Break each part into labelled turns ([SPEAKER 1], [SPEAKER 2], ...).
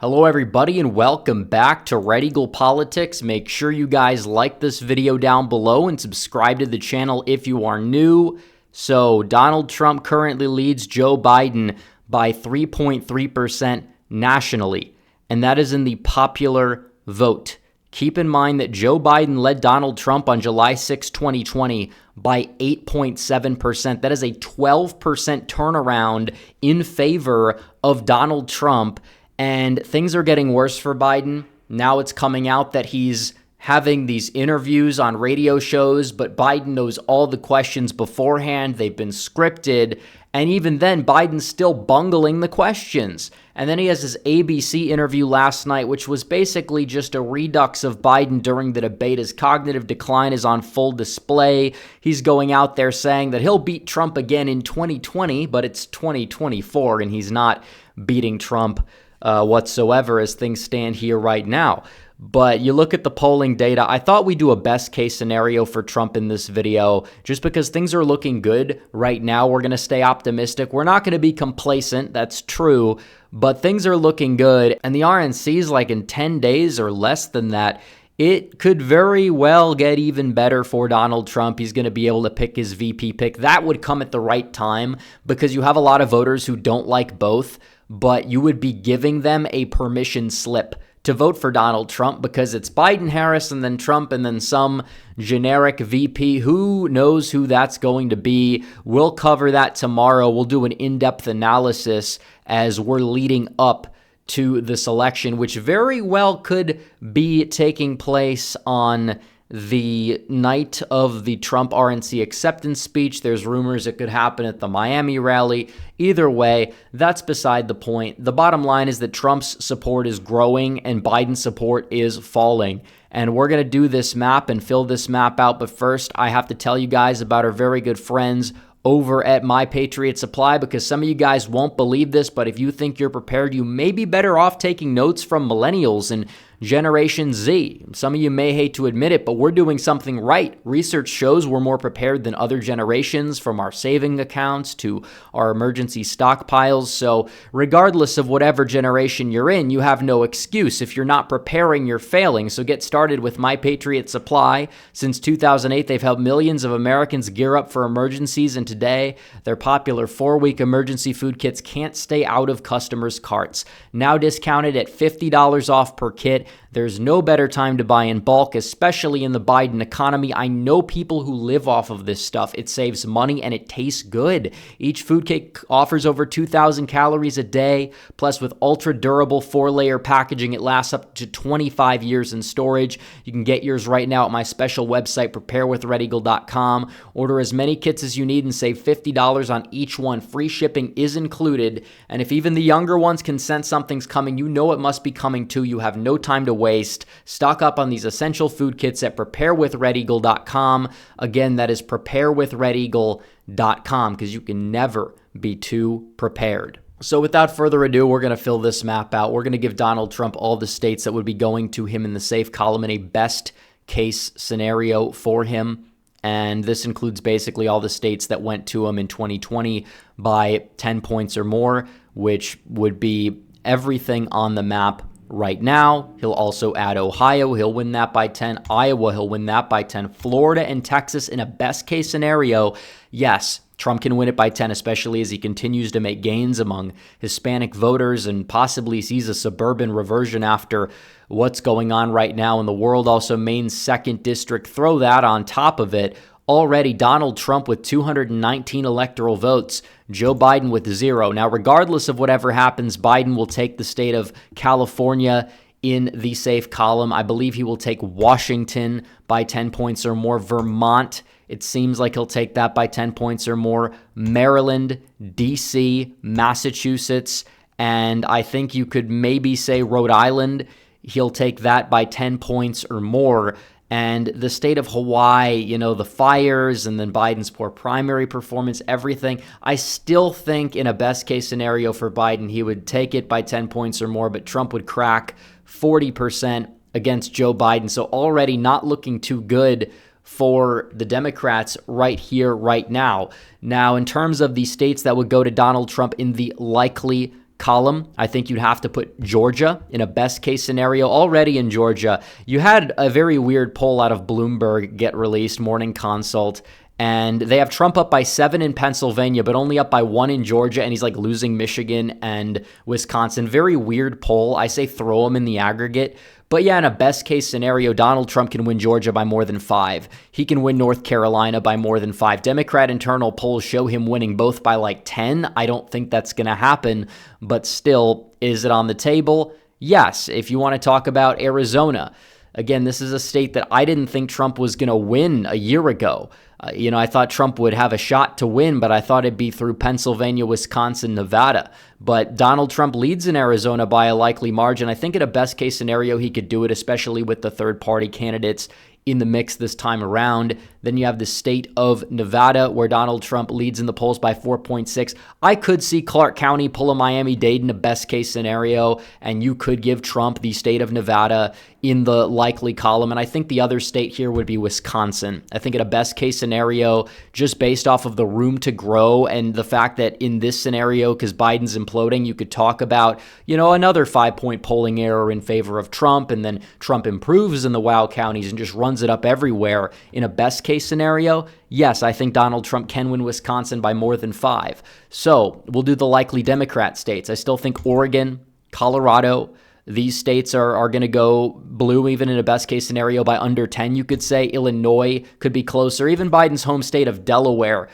[SPEAKER 1] Hello everybody and welcome back to Red Eagle Politics. Make sure you guys like this video down below and subscribe to the channel if you are new. So Donald Trump currently leads Joe Biden by 3.3% nationally, and that is in the popular vote. Keep in mind that Joe Biden led Donald Trump on July 6, 2020 by 8.7%. That is a 12% turnaround in favor of Donald Trump. And things are getting worse for Biden. Now it's coming out that he's having these interviews on radio shows, but Biden knows all the questions beforehand. They've been scripted. And even then, Biden's still bungling the questions. And then he has his ABC interview last night, which was basically just a redux of Biden during the debate. His cognitive decline is on full display. He's going out there saying that he'll beat Trump again in 2020, but it's 2024, and he's not beating Trump whatsoever as things stand here right now. But you look at the polling data, I thought we'd do a best case scenario for Trump in this video just because things are looking good right now. We're going to stay optimistic. We're not going to be complacent. That's true. But things are looking good. And the RNC's like in 10 days or less than that. It could very well get even better for Donald Trump. He's going to be able to pick his VP pick. That would come at the right time because you have a lot of voters who don't like both, but you would be giving them a permission slip to vote for Donald Trump because it's Biden, Harris, and then Trump, and then some generic VP. Who knows who that's going to be? We'll cover that tomorrow. We'll do an in-depth analysis as we're leading up to this election, which very well could be taking place on the night of the Trump RNC acceptance speech. There's rumors it could happen at the Miami rally. Either way, that's beside the point. The bottom line is that Trump's support is growing and Biden's support is falling. And we're going to do this map and fill this map out. But first, I have to tell you guys about our very good friends over at My Patriot Supply, because some of you guys won't believe this, but if you think you're prepared, you may be better off taking notes from millennials and Generation Z. Some of you may hate to admit it, but we're doing something right. Research shows we're more prepared than other generations, from our saving accounts to our emergency stockpiles. So regardless of whatever generation you're in, you have no excuse. If you're not preparing, you're failing. So get started with My Patriot Supply. Since 2008, they've helped millions of Americans gear up for emergencies, and today, their popular 4-week emergency food kits can't stay out of customers' carts. Now discounted at $50 off per kit. There's no better time to buy in bulk, especially in the Biden economy. I know people who live off of this stuff. It saves money and it tastes good. Each food kit offers over 2,000 calories a day. Plus, with ultra-durable 4-layer packaging, it lasts up to 25 years in storage. You can get yours right now at my special website, preparewithredeagle.com. Order as many kits as you need and save $50 on each one. Free shipping is included. And if even the younger ones can sense something's coming, you know it must be coming too. You have no time to waste. Stock up on these essential food kits at preparewithredeagle.com. Again, that is preparewithredeagle.com, because you can never be too prepared. So without further ado, we're going to fill this map out. We're going to give Donald Trump all the states that would be going to him in the safe column in a best case scenario for him. And this includes basically all the states that went to him in 2020 by 10 points or more, which would be everything on the map right now. He'll also add Ohio. He'll win that by 10. Iowa, he'll win that by 10. Florida and Texas in a best case scenario. Yes, Trump can win it by 10, especially as he continues to make gains among Hispanic voters and possibly sees a suburban reversion after what's going on right now in the world. Also, Maine's 2nd District. Throw that on top of it. Already, Donald Trump with 219 electoral votes, Joe Biden with 0. Now, regardless of whatever happens, Biden will take the state of California in the safe column. I believe he will take Washington by 10 points or more. Vermont, it seems like he'll take that by 10 points or more. Maryland, D.C., Massachusetts, and I think you could maybe say Rhode Island. He'll take that by 10 points or more. And the state of Hawaii, you know, the fires and then Biden's poor primary performance, everything. I still think in a best case scenario for Biden, he would take it by 10 points or more, but Trump would crack 40% against Joe Biden. So already not looking too good for the Democrats right here, right now. Now, in terms of the states that would go to Donald Trump in the likely column, I think you'd have to put Georgia in a best case scenario. Already in Georgia, you had a very weird poll out of Bloomberg get released, Morning Consult, and they have Trump up by 7 in Pennsylvania, but only up by 1 in Georgia, and he's like losing Michigan and Wisconsin. Very weird poll. I say throw him in the aggregate. But yeah, in a best case scenario, Donald Trump can win Georgia by more than 5. He can win North Carolina by more than 5. Democrat internal polls show him winning both by like 10. I don't think that's going to happen, but still, is it on the table? Yes. If you want to talk about Arizona, again, this is a state that I didn't think Trump was going to win a year ago. I thought Trump would have a shot to win, but I thought it'd be through Pennsylvania, Wisconsin, Nevada. But Donald Trump leads in Arizona by a likely margin. I think in a best case scenario, he could do it, especially with the third party candidates in the mix this time around. Then you have the state of Nevada, where Donald Trump leads in the polls by 4.6. I could see Clark County pull a Miami-Dade in a best case scenario, and you could give Trump the state of Nevada in the likely column. And I think the other state here would be Wisconsin. I think in a best case scenario, just based off of the room to grow and the fact that in this scenario, because Biden's imploding, you could talk about, another 5-point polling error in favor of Trump, and then Trump improves in the wow counties and just runs it up everywhere. In a best case scenario, yes, I think Donald Trump can win Wisconsin by more than 5. So we'll do the likely Democrat states. I still think Oregon, Colorado, these states are going to go blue even in a best case scenario by under 10, you could say. Illinois could be closer. Even Biden's home state of Delaware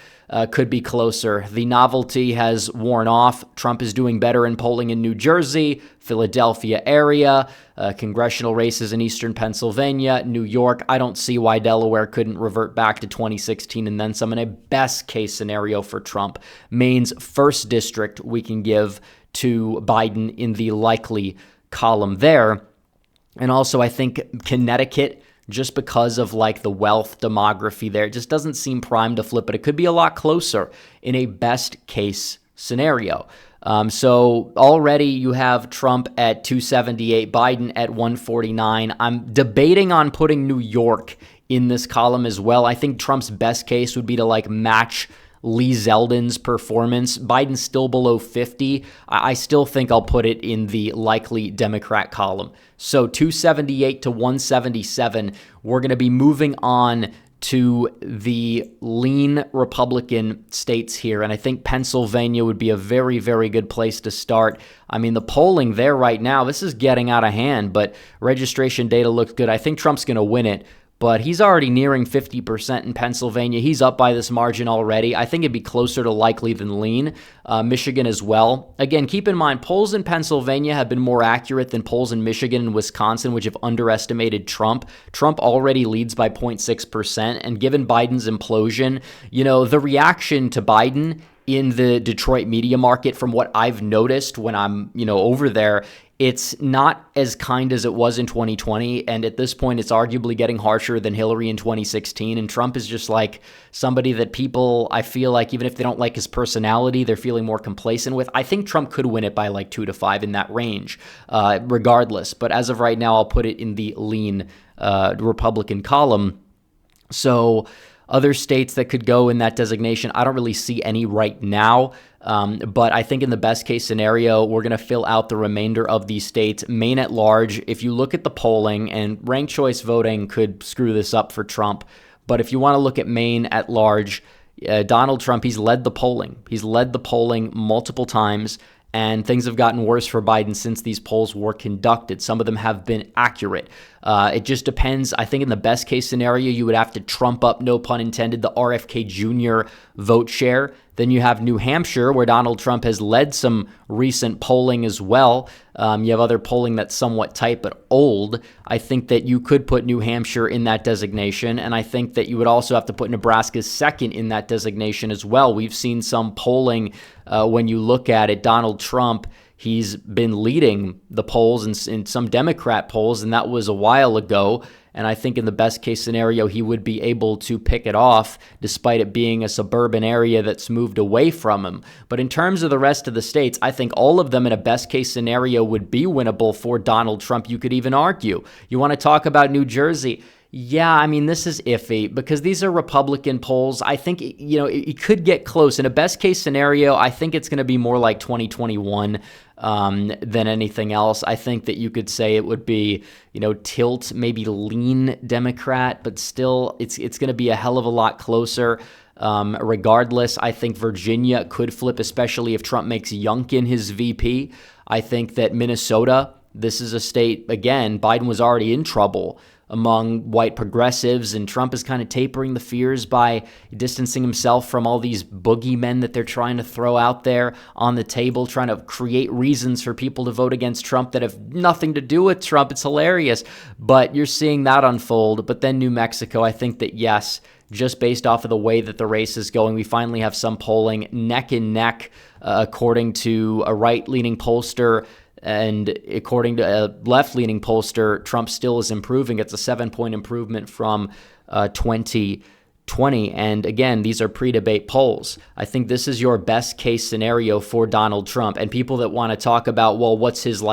[SPEAKER 1] could be closer. The novelty has worn off. Trump is doing better in polling in New Jersey, Philadelphia area, congressional races in eastern Pennsylvania, New York. I don't see why Delaware couldn't revert back to 2016 and then some. In a best case scenario for Trump, Maine's first district we can give to Biden in the likely column there. And also I think Connecticut, just because of like the wealth demography there, it just doesn't seem primed to flip, but it could be a lot closer in a best case scenario. So already you have Trump at 278, Biden at 149. I'm debating on putting New York in this column as well. I think Trump's best case would be to like match Lee Zeldin's performance. Biden's still below 50. I still think I'll put it in the likely Democrat column. So 278 to 177. We're going to be moving on to the lean Republican states here. And I think Pennsylvania would be a very, very good place to start. I mean, the polling there right now, this is getting out of hand, but registration data looks good. I think Trump's going to win it, but he's already nearing 50% in Pennsylvania. He's up by this margin already. I think it'd be closer to likely than lean. Michigan as well. Again, keep in mind, polls in Pennsylvania have been more accurate than polls in Michigan and Wisconsin, which have underestimated Trump. Trump already leads by 0.6%, and given Biden's implosion, the reaction to Biden in the Detroit media market, from what I've noticed when I'm, over there, it's not as kind as it was in 2020, and at this point, it's arguably getting harsher than Hillary in 2016, and Trump is just like somebody that people, I feel like, even if they don't like his personality, they're feeling more complacent with. I think Trump could win it by like 2 to 5 in that range, regardless, but as of right now, I'll put it in the lean Republican column. So other states that could go in that designation, I don't really see any right now. But I think in the best case scenario, we're going to fill out the remainder of these states. Maine at large, if you look at the polling, and ranked choice voting could screw this up for Trump, but if you want to look at Maine at large, Donald Trump, he's led the polling. He's led the polling multiple times, and things have gotten worse for Biden since these polls were conducted. Some of them have been accurate. It just depends. I think in the best case scenario, you would have to trump up, no pun intended, the RFK Jr. vote share. Then you have New Hampshire, where Donald Trump has led some recent polling as well. You have other polling that's somewhat tight but old. I think that you could put New Hampshire in that designation, and I think that you would also have to put Nebraska second in that designation as well. We've seen some polling when you look at it. Donald Trump, he's been leading the polls in some Democrat polls, and that was a while ago. And I think in the best case scenario, he would be able to pick it off despite it being a suburban area that's moved away from him. But in terms of the rest of the states, I think all of them in a best case scenario would be winnable for Donald Trump. You could even argue. You want to talk about New Jersey? Yeah, I mean, this is iffy because these are Republican polls. I think, it could get close. In a best case scenario, I think it's going to be more like 2021 than anything else. I think that you could say it would be, tilt, maybe lean Democrat, but still it's going to be a hell of a lot closer. Regardless, I think Virginia could flip, especially if Trump makes Youngkin his VP. I think that Minnesota, this is a state, again, Biden was already in trouble among white progressives, and Trump is kind of tapering the fears by distancing himself from all these boogeymen that they're trying to throw out there on the table, trying to create reasons for people to vote against Trump that have nothing to do with Trump. It's hilarious, but you're seeing that unfold. But then New Mexico, I think that, yes, just based off of the way that the race is going, we finally have some polling neck and neck, according to a right-leaning pollster. And according to a left-leaning pollster, Trump still is improving. It's a 7-point improvement from 2020. And again, these are pre-debate polls. I think this is your best case scenario for Donald Trump. And people that want to talk about, well, what's his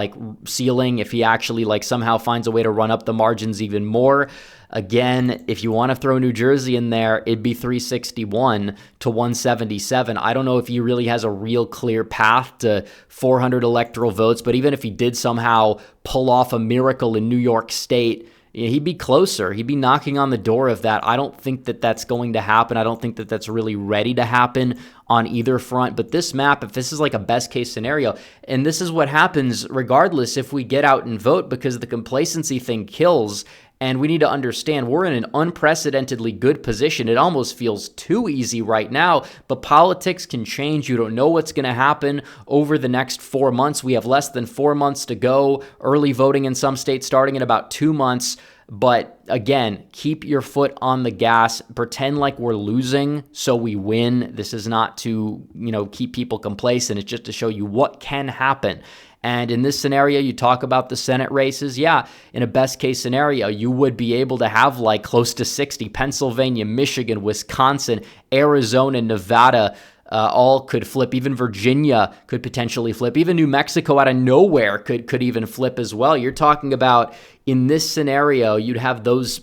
[SPEAKER 1] ceiling if he actually somehow finds a way to run up the margins even more. Again, if you want to throw New Jersey in there, it'd be 361 to 177. I don't know if he really has a real clear path to 400 electoral votes, but even if he did somehow pull off a miracle in New York State, he'd be closer. He'd be knocking on the door of that. I don't think that that's going to happen. I don't think that that's really ready to happen on either front. But this map, if this is like a best case scenario, and this is what happens regardless if we get out and vote, because the complacency thing kills. And we need to understand we're in an unprecedentedly good position. It almost feels too easy right now, but politics can change. You don't know what's going to happen over the next 4 months. We have less than 4 months to go. Early voting in some states starting in about 2 months. But again, keep your foot on the gas. Pretend like we're losing so we win. This is not to, keep people complacent. It's just to show you what can happen. And in this scenario, you talk about the Senate races. Yeah, in a best case scenario, you would be able to have close to 60. Pennsylvania, Michigan, Wisconsin, Arizona, Nevada, all could flip. Even Virginia could potentially flip. Even New Mexico out of nowhere could even flip as well. You're talking about, in this scenario, you'd have those,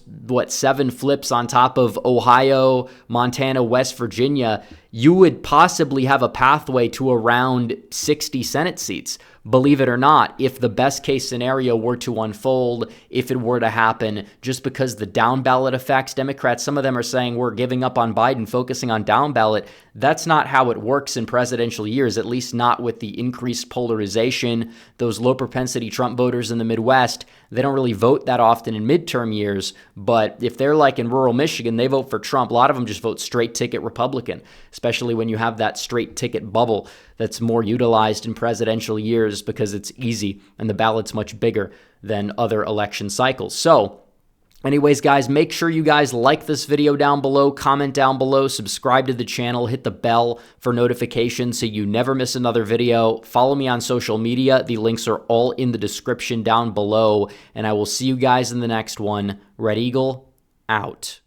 [SPEAKER 1] 7 flips on top of Ohio, Montana, West Virginia. You would possibly have a pathway to around 60 Senate seats. Believe it or not, if the best case scenario were to unfold, if it were to happen, just because the down ballot effects, Democrats, some of them are saying we're giving up on Biden, focusing on down ballot. That's not how it works in presidential years, at least not with the increased polarization. Those low propensity Trump voters in the Midwest, they don't really vote that often in midterm years, but if they're in rural Michigan, they vote for Trump. A lot of them just vote straight ticket Republican, especially when you have that straight ticket bubble that's more utilized in presidential years because it's easy and the ballot's much bigger than other election cycles. So anyways, guys, make sure you guys like this video down below, comment down below, subscribe to the channel, hit the bell for notifications so you never miss another video. Follow me on social media. The links are all in the description down below, and I will see you guys in the next one. Red Eagle, out.